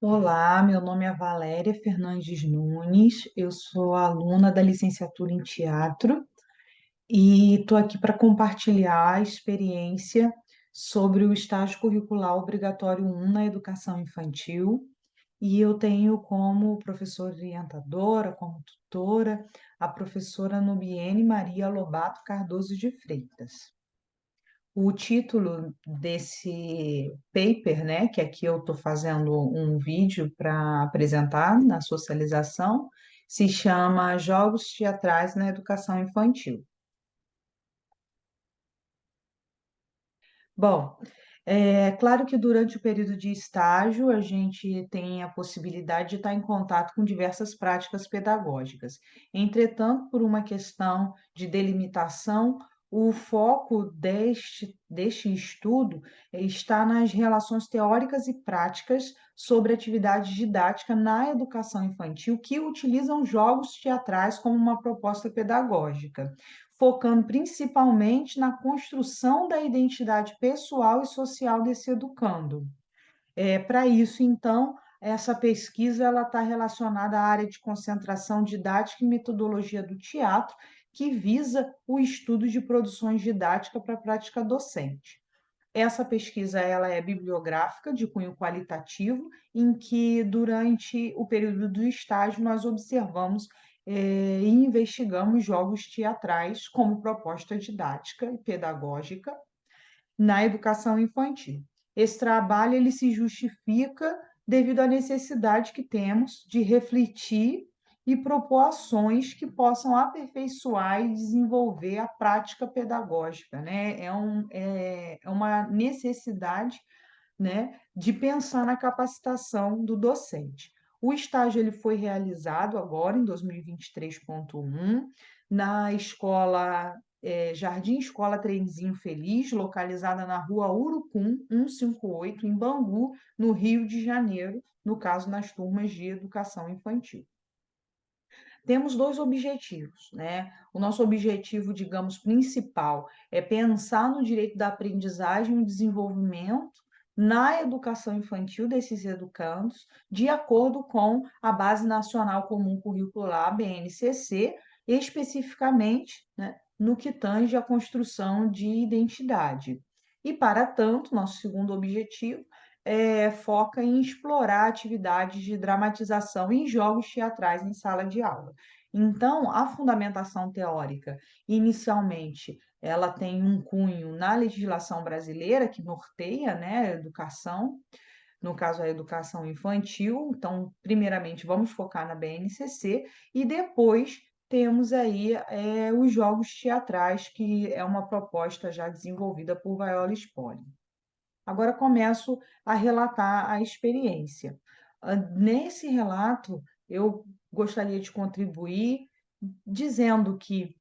Olá, meu nome é Valéria Fernandes Nunes, eu sou aluna da licenciatura em teatro e estou aqui para compartilhar a experiência sobre o estágio curricular obrigatório 1 na educação infantil. E eu tenho como professora orientadora, como tutora, a professora Nubiene Maria Lobato Cardoso de Freitas. O título desse paper, né, que aqui eu estou fazendo um vídeo para apresentar na socialização, se chama Jogos Teatrais na Educação Infantil. Bom, é claro que durante o período de estágio a gente tem a possibilidade de estar em contato com diversas práticas pedagógicas. Entretanto, por uma questão de delimitação, o foco deste estudo está nas relações teóricas e práticas sobre atividade didática na educação infantil que utilizam jogos teatrais como uma proposta pedagógica, focando principalmente na construção da identidade pessoal e social desse educando. Para isso, então, essa pesquisa ela está relacionada à área de concentração didática e metodologia do teatro, que visa o estudo de produções didáticas para a prática docente. Essa pesquisa ela é bibliográfica, de cunho qualitativo, em que, durante o período do estágio, nós observamos e investigamos jogos teatrais como proposta didática e pedagógica na educação infantil. Esse trabalho ele se justifica devido à necessidade que temos de refletir e propor ações que possam aperfeiçoar e desenvolver a prática pedagógica, né? É uma necessidade, né, de pensar na capacitação do docente. O estágio ele foi realizado agora em 2023.1 na escola Jardim Escola Trenzinho Feliz, localizada na rua Urucum 158, em Bangu, no Rio de Janeiro, no caso nas turmas de educação infantil. Temos dois objetivos, né? O nosso objetivo, digamos, principal é pensar no direito da aprendizagem e desenvolvimento na educação infantil desses educandos, de acordo com a Base Nacional Comum Curricular, a BNCC, especificamente, né, no que tange à construção de identidade. E, para tanto, nosso segundo objetivo foca em explorar atividades de dramatização em jogos teatrais em sala de aula. Então, a fundamentação teórica, inicialmente, ela tem um cunho na legislação brasileira que norteia, né, a educação, no caso a educação infantil. Então, primeiramente, vamos focar na BNCC e depois temos aí os jogos teatrais, que é uma proposta já desenvolvida por Viola Spolin. Agora começo a relatar a experiência. Nesse relato, eu gostaria de contribuir dizendo que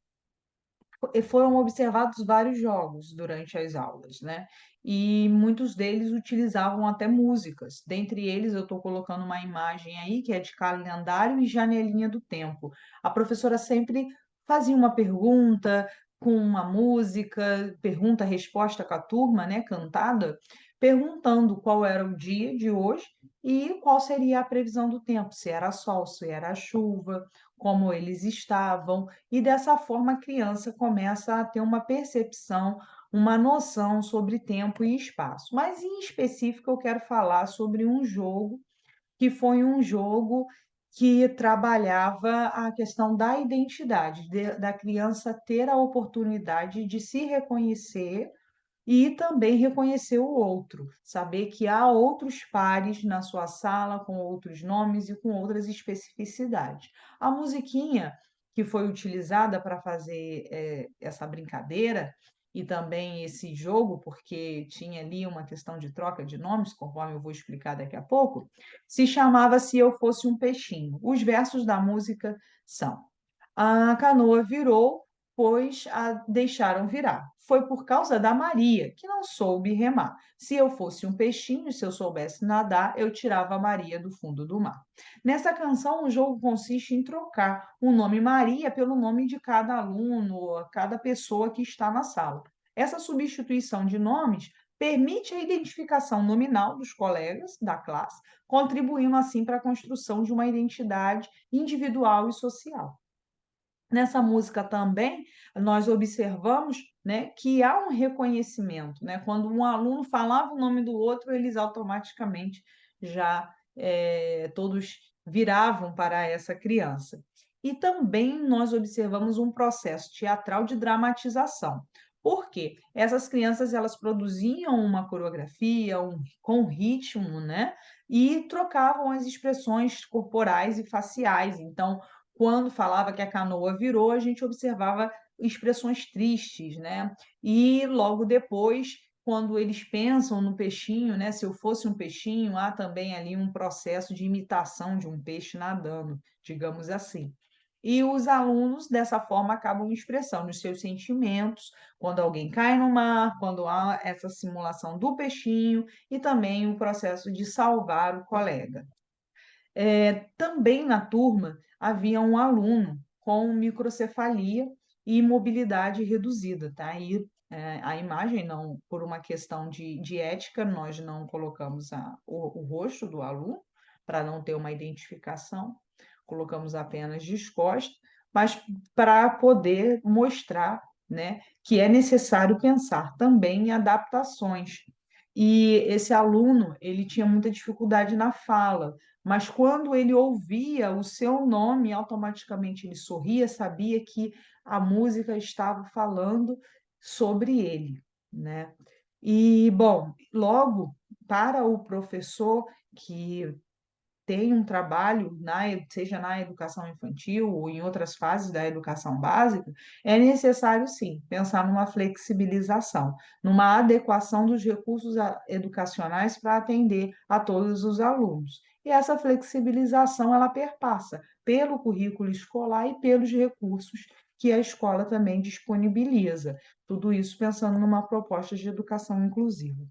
foram observados vários jogos durante as aulas, né? E muitos deles utilizavam até músicas. Dentre eles, eu estou colocando uma imagem aí que é de calendário e janelinha do tempo. A professora sempre fazia uma pergunta com uma música, pergunta-resposta com a turma, né, cantada, perguntando qual era o dia de hoje e qual seria a previsão do tempo, se era sol, se era chuva, como eles estavam, e dessa forma a criança começa a ter uma percepção, uma noção sobre tempo e espaço. Mas em específico eu quero falar sobre um jogo que foi um jogo que trabalhava a questão da identidade, da criança ter a oportunidade de se reconhecer e também reconhecer o outro, saber que há outros pares na sua sala com outros nomes e com outras especificidades. A musiquinha que foi utilizada para fazer essa brincadeira e também esse jogo, porque tinha ali uma questão de troca de nomes, conforme eu vou explicar daqui a pouco, se chamava Se Eu Fosse um Peixinho. Os versos da música são: a canoa virou, pois a deixaram virar. Foi por causa da Maria, que não soube remar. Se eu fosse um peixinho, se eu soubesse nadar, eu tirava a Maria do fundo do mar. Nessa canção, o jogo consiste em trocar o nome Maria pelo nome de cada aluno, cada pessoa que está na sala. Essa substituição de nomes permite a identificação nominal dos colegas da classe, contribuindo assim para a construção de uma identidade individual e social. Nessa música também, nós observamos, né, que há um reconhecimento, né, quando um aluno falava o nome do outro, eles automaticamente já, todos viravam para essa criança. E também nós observamos um processo teatral de dramatização. Por quê? Essas crianças, elas produziam uma coreografia, com ritmo, né, e trocavam as expressões corporais e faciais. Então, quando falava que a canoa virou, a gente observava expressões tristes, né. E logo depois, quando eles pensam no peixinho, né, se eu fosse um peixinho, há também ali um processo de imitação de um peixe nadando, digamos assim. E os alunos, dessa forma, acabam expressando os seus sentimentos quando alguém cai no mar, quando há essa simulação do peixinho e também o processo de salvar o colega. Também na turma havia um aluno com microcefalia e mobilidade reduzida, tá? E, a imagem não, por uma questão de ética, nós não colocamos o rosto do aluno, para não ter uma identificação, colocamos apenas descosta, mas para poder mostrar, né, que é necessário pensar também em adaptações. E esse aluno, ele tinha muita dificuldade na fala, mas quando ele ouvia o seu nome, automaticamente ele sorria, sabia que a música estava falando sobre ele, né. E, bom, logo para o professor que tem um trabalho seja na educação infantil ou em outras fases da educação básica, é necessário sim, pensar numa flexibilização, numa adequação dos recursos educacionais para atender a todos os alunos. E essa flexibilização, ela perpassa pelo currículo escolar e pelos recursos que a escola também disponibiliza. Tudo isso pensando numa proposta de educação inclusiva.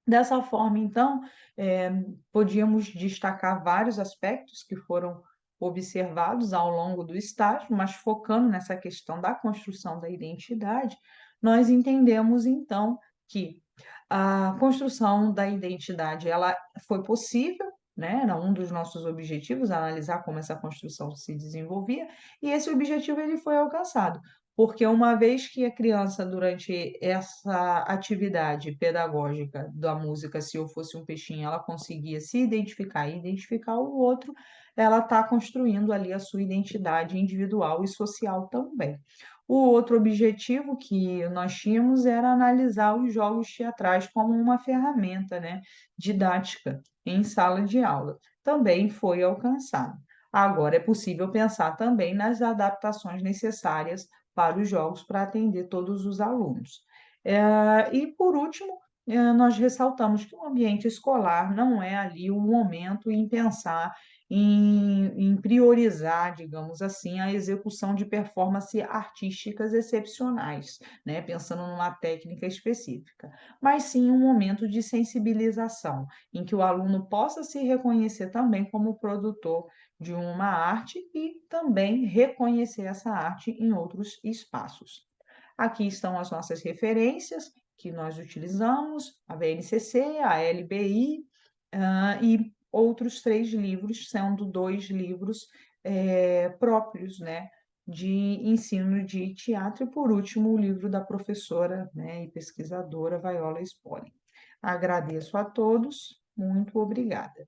Dessa forma, então, eh, podíamos destacar vários aspectos que foram observados ao longo do estágio, mas focando nessa questão da construção da identidade, nós entendemos então que a construção da identidade, ela foi possível, né, era um dos nossos objetivos, analisar como essa construção se desenvolvia, e esse objetivo ele foi alcançado. Porque uma vez que a criança, durante essa atividade pedagógica da música "Se eu fosse um peixinho", ela conseguia se identificar e identificar o outro, ela está construindo ali a sua identidade individual e social também. O outro objetivo que nós tínhamos era analisar os jogos teatrais como uma ferramenta, né, didática em sala de aula. Também foi alcançado. Agora é possível pensar também nas adaptações necessárias para os jogos, para atender todos os alunos. E por último, nós ressaltamos que o ambiente escolar não é ali o momento em pensar em priorizar, digamos assim, a execução de performance artísticas excepcionais, né, pensando numa técnica específica, mas sim um momento de sensibilização, em que o aluno possa se reconhecer também como produtor de uma arte e também reconhecer essa arte em outros espaços. Aqui estão as nossas referências que nós utilizamos, a BNCC, a LBI, e outros 3 livros, sendo 2 livros, próprios, né, de ensino de teatro e, por último, o livro da professora, né, e pesquisadora Viola Spolin. Agradeço a todos, muito obrigada.